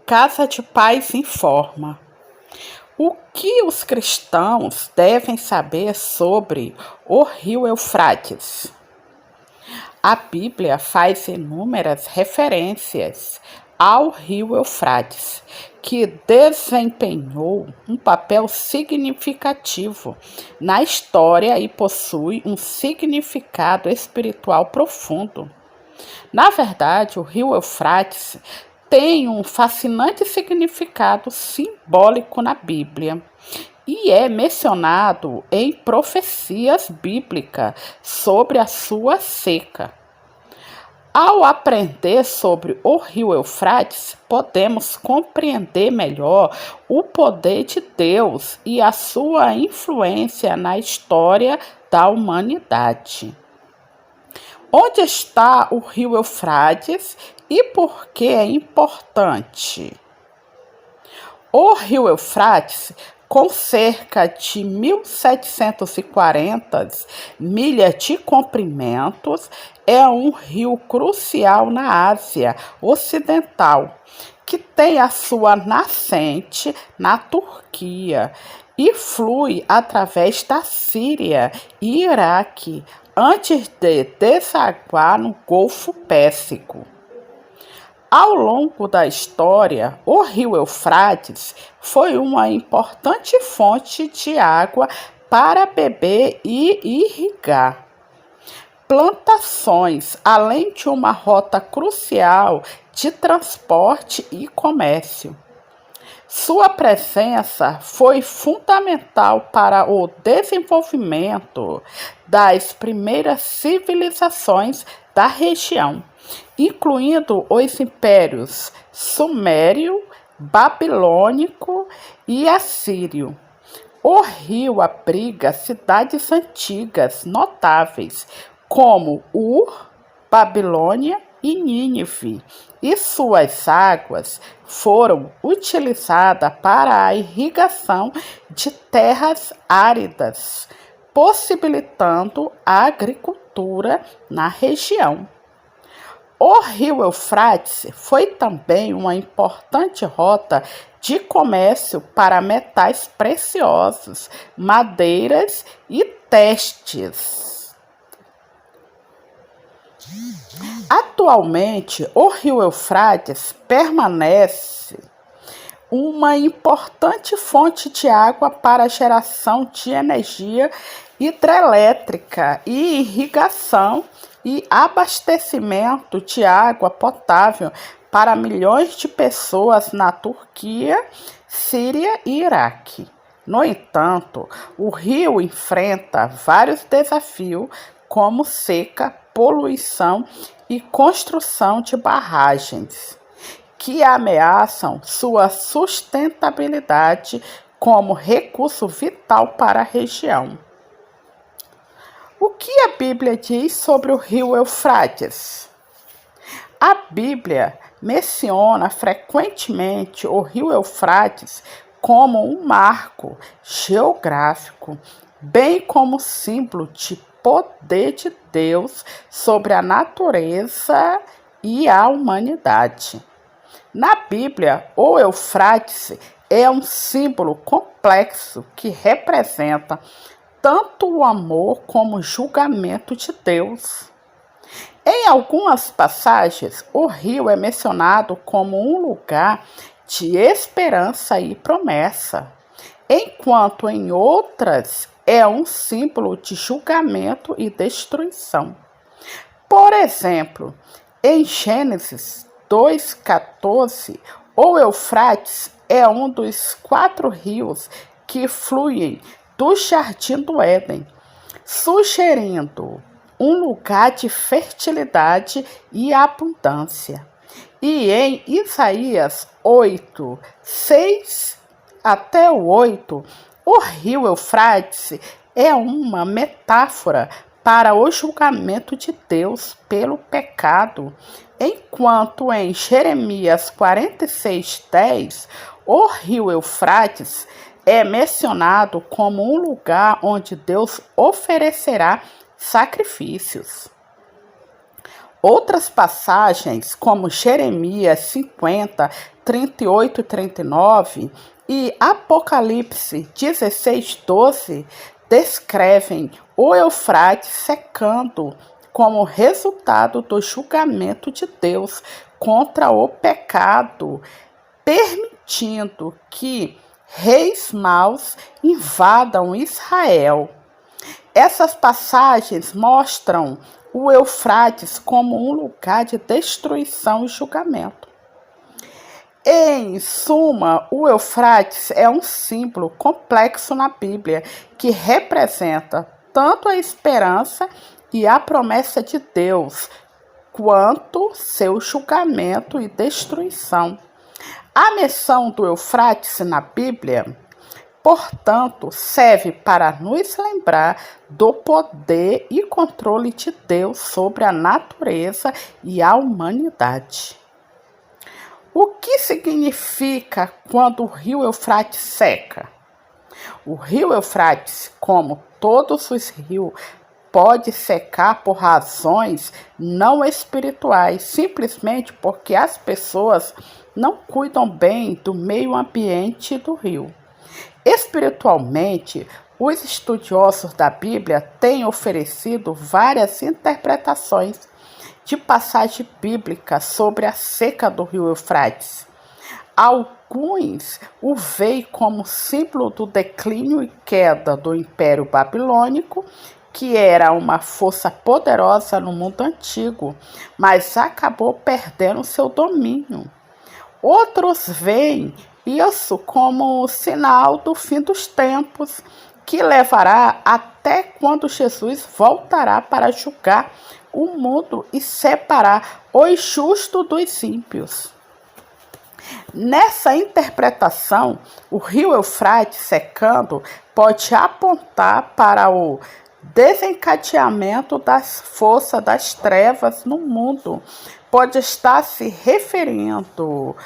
Casa de Paz informa. O que os cristãos devem saber sobre o rio Eufrates? A Bíblia faz inúmeras referências ao rio Eufrates, que desempenhou um papel significativo na história e possui um significado espiritual profundo. Na verdade, o rio Eufrates tem um fascinante significado simbólico na Bíblia e é mencionado em profecias bíblicas sobre a sua seca. Ao aprender sobre o rio Eufrates, podemos compreender melhor o poder de Deus e a sua influência na história da humanidade. Onde está o rio Eufrates e por que é importante? O rio Eufrates, com cerca de 1.740 milhas de comprimento, é um rio crucial na Ásia Ocidental, que tem a sua nascente na Turquia e flui através da Síria e Iraque, antes de desaguar no Golfo Pérsico. Ao longo da história, o rio Eufrates foi uma importante fonte de água para beber e irrigar plantações, além de uma rota crucial de transporte e comércio. Sua presença foi fundamental para o desenvolvimento das primeiras civilizações da região, incluindo os impérios Sumério, Babilônico e Assírio. O rio abriga cidades antigas notáveis, como Ur, Babilônia e Nínive, e suas águas foram utilizadas para a irrigação de terras áridas, possibilitando a agricultura na região. O rio Eufrates foi também uma importante rota de comércio para metais preciosos, madeiras e testes. Atualmente, o rio Eufrates permanece uma importante fonte de água para a geração de energia hidrelétrica e irrigação e abastecimento de água potável para milhões de pessoas na Turquia, Síria e Iraque. No entanto, o rio enfrenta vários desafios, como seca, poluição e construção de barragens, que ameaçam sua sustentabilidade como recurso vital para a região. O que a Bíblia diz sobre o rio Eufrates? A Bíblia menciona frequentemente o rio Eufrates como um marco geográfico, bem como símbolo de poder de Deus sobre a natureza e a humanidade. Na Bíblia, o Eufrates é um símbolo complexo que representa tanto o amor como o julgamento de Deus. Em algumas passagens, o rio é mencionado como um lugar de esperança e promessa, enquanto em outras é um símbolo de julgamento e destruição. Por exemplo, em Gênesis 2,14, o Eufrates é um dos 4 rios que fluem do Jardim do Éden, sugerindo um lugar de fertilidade e abundância. E em Isaías 8, 6 até o 8, o rio Eufrates é uma metáfora para o julgamento de Deus pelo pecado, enquanto em Jeremias 46:10, o rio Eufrates é mencionado como um lugar onde Deus oferecerá sacrifícios. Outras passagens, como Jeremias 50, 38 e 39 e Apocalipse 16, 12, descrevem o Eufrates secando como resultado do julgamento de Deus contra o pecado, permitindo que reis maus invadam Israel. Essas passagens mostram o Eufrates como um lugar de destruição e julgamento. Em suma, o Eufrates é um símbolo complexo na Bíblia que representa tanto a esperança e a promessa de Deus, quanto seu julgamento e destruição. A menção do Eufrates na Bíblia, portanto, serve para nos lembrar do poder e controle de Deus sobre a natureza e a humanidade. O que significa quando o rio Eufrates seca? O rio Eufrates, como todos os rios, pode secar por razões não espirituais, simplesmente porque as pessoas não cuidam bem do meio ambiente do rio. Espiritualmente, os estudiosos da Bíblia têm oferecido várias interpretações de passagem bíblica sobre a seca do rio Eufrates. Alguns o veem como símbolo do declínio e queda do Império Babilônico, que era uma força poderosa no mundo antigo, mas acabou perdendo seu domínio. Outros veem isso como sinal do fim dos tempos, que levará até quando Jesus voltará para julgar o mundo e separar os justos dos ímpios. Nessa interpretação, o rio Eufrates secando pode apontar para o desencadeamento das forças das trevas no mundo. Pode estar se referindo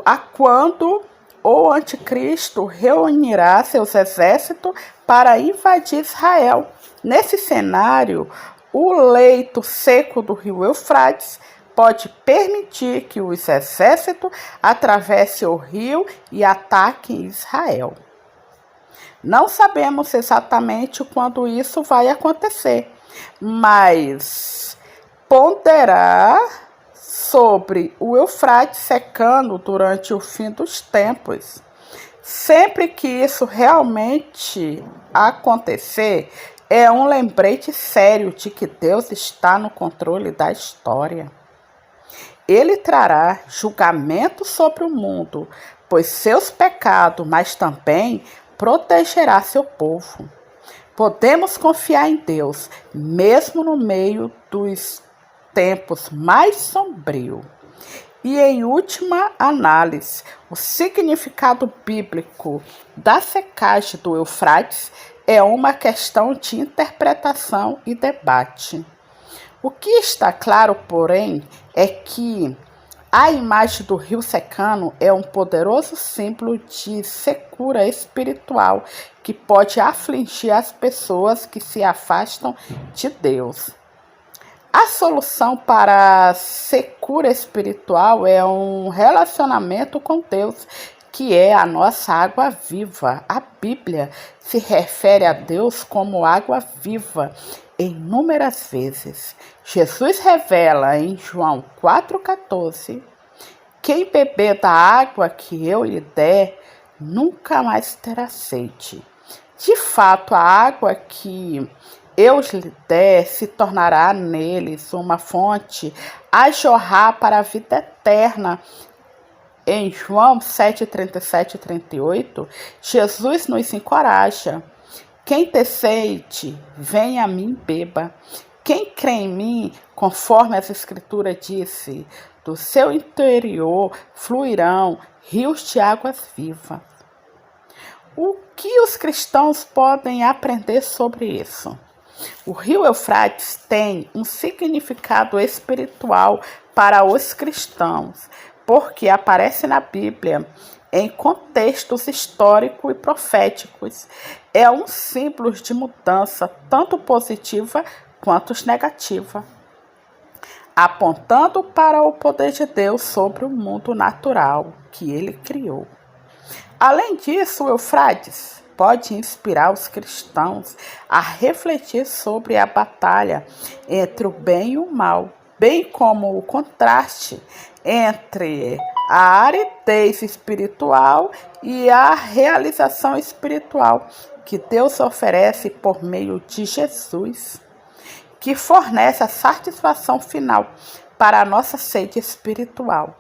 a quando o anticristo reunirá seus exércitos para invadir Israel. Nesse cenário, o leito seco do rio Eufrates pode permitir que os exércitos atravessem o rio e ataquem Israel. Não sabemos exatamente quando isso vai acontecer, mas ponderar sobre o Eufrates secando durante o fim dos tempos. Sempre que isso realmente acontecer, é um lembrete sério de que Deus está no controle da história. Ele trará julgamento sobre o mundo, pois seus pecados, mas também protegerá seu povo. Podemos confiar em Deus, mesmo no meio dos tempos mais sombrios. E em última análise, o significado bíblico da secagem do Eufrates é uma questão de interpretação e debate. O que está claro, porém, é que a imagem do rio secando é um poderoso símbolo de secura espiritual que pode afligir as pessoas que se afastam de Deus. A solução para a secura espiritual é um relacionamento com Deus, que é a nossa água viva. A Bíblia se refere a Deus como água viva inúmeras vezes. Jesus revela em João 4,14: quem beber da água que eu lhe der, nunca mais terá sede. De fato, a água que eu lhe der se tornará neles uma fonte a jorrar para a vida eterna. Em João 7:37 e 38, Jesus nos encoraja: quem tem sede, venha a mim e beba. Quem crê em mim, conforme as Escrituras disse, do seu interior fluirão rios de águas vivas. O que os cristãos podem aprender sobre isso? O rio Eufrates tem um significado espiritual para os cristãos, porque aparece na Bíblia em contextos históricos e proféticos. É um símbolo de mudança, tanto positiva quanto negativa. apontando para o poder de Deus sobre o mundo natural que ele criou. Além disso, o Eufrates pode inspirar os cristãos a refletir sobre a batalha entre o bem e o mal, bem como o contraste entre a aridez espiritual e a realização espiritual que Deus oferece por meio de Jesus, que fornece a satisfação final para a nossa sede espiritual.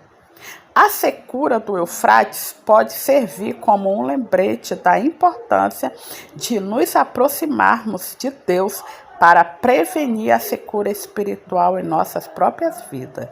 A secura do Eufrates pode servir como um lembrete da importância de nos aproximarmos de Deus para prevenir a secura espiritual em nossas próprias vidas.